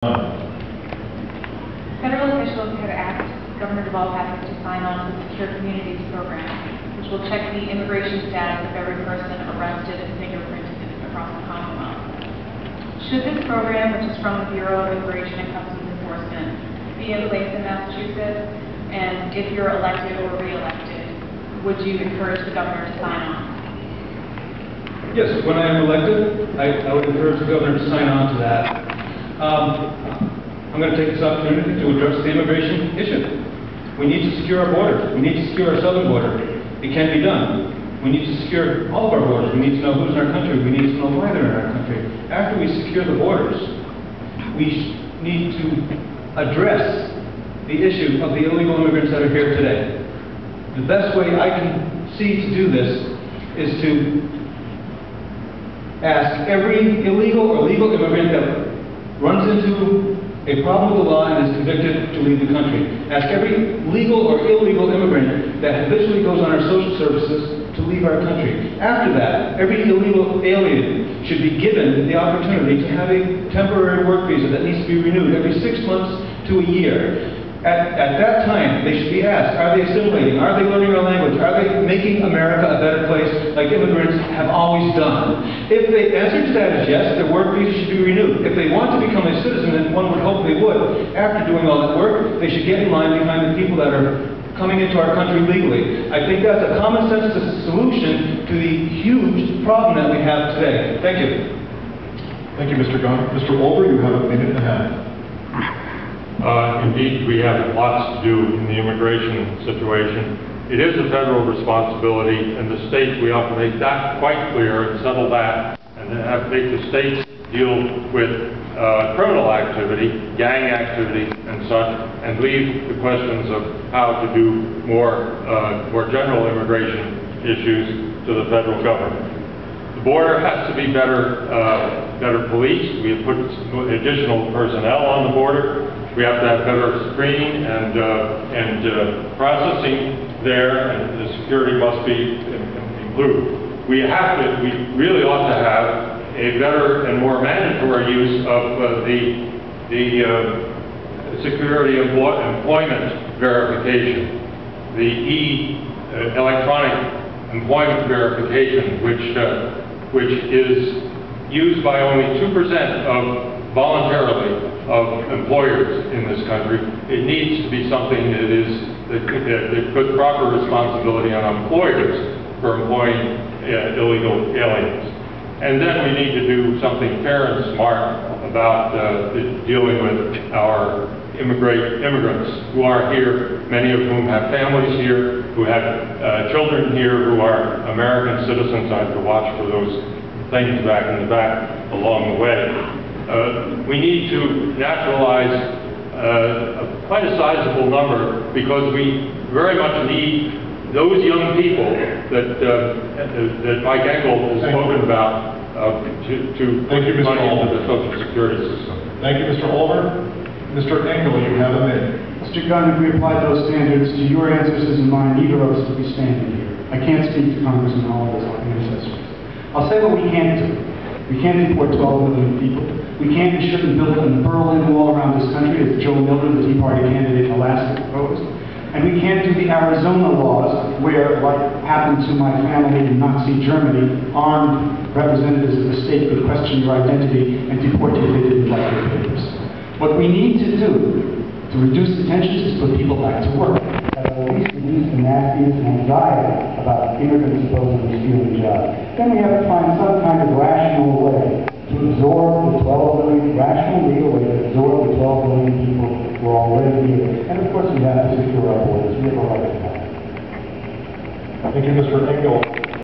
Federal officials have asked Governor Deval to sign on to the Secure Communities program, which will check the immigration status of every person arrested and fingerprinted across the Commonwealth. Should this program, which is from the Bureau of Immigration and Customs Enforcement, be in place in Massachusetts, and if you're elected or re-elected, would you encourage the governor to sign on? Yes, when I am elected, I would encourage the governor to sign on to that. I'm going to take this opportunity to address the immigration issue. We need to secure our borders. We need to secure our southern border. It can be done. We need to secure all of our borders. We need to know who's in our country. We need to know why they're in our country. After we secure the borders, we need to address the issue of the illegal immigrants that are here today. The best way I can see to do this is to ask every illegal or legal immigrant that runs into a problem with the law and is convicted to leave the country. Ask every legal or illegal immigrant that habitually goes on our social services to leave our country. After that, every illegal alien should be given the opportunity to have a temporary work visa that needs to be renewed every 6 months to a year. At that time, they should be asked, are they assimilating? Are they learning our language? Are they making America a better place like immigrants have always done? If the answer to that is yes, their work visa should be renewed. If they want to become a citizen, and one would hope they would, after doing all that work, they should get in line behind the people that are coming into our country legally. I think that's a common sense solution to the huge problem that we have today. Thank you. Thank you, Mr. Gunn. Mr. Olver, you have a minute and a half. Indeed, we have lots to do in the immigration situation. It is a federal responsibility, and the states, we have to make that quite clear and settle that, and then have to make the states deal with criminal activity, gang activity, and such, and leave the questions of how to do more general immigration issues to the federal government. The border has to be better policed. We have put additional personnel on the border. We have to have better screening and processing there, and the security must be improved. We really ought to have a better and more mandatory use of the security employment verification, the electronic employment verification, which is used by only 2% of voluntarily of employers in this country. It needs to be something that puts proper responsibility on employers for employing illegal aliens. And then we need to do something fair and smart about dealing with our immigrants who are here, many of whom have families here, who have children here, who are American citizens. I have to watch for those things back in the back along the way. We need to naturalize quite a sizable number, because we very much need those young people that Mike Engel has spoken about to put money into the Social Security system. Thank you, Mr. Olver. Mr. Engel, you have a minute. Mr. Gunn, if we applied those standards to your ancestors and mine, neither of us would be standing here. I can't speak to Congressman Olver's ancestors. I'll say what we can't do. We can't deport 12 million people. We can't and shouldn't build a Berlin Wall around this country, as Joe Miller, the Tea Party candidate in Alaska, proposed. And we can't do the Arizona laws where, like happened to my family in Nazi Germany, armed representatives of the state could question your identity and deport you if they didn't like your papers. What we need to do to reduce the tensions is put people back to work. That will at least reduce the nastiness and anxiety about immigrants supposedly stealing jobs. Then we have to find some kind of rational way to absorb the 12 million, rational legal way to absorb the 12 million people who are already here. And of course we have to secure our borders. We have a right to that. Thank you, Mr. Engel.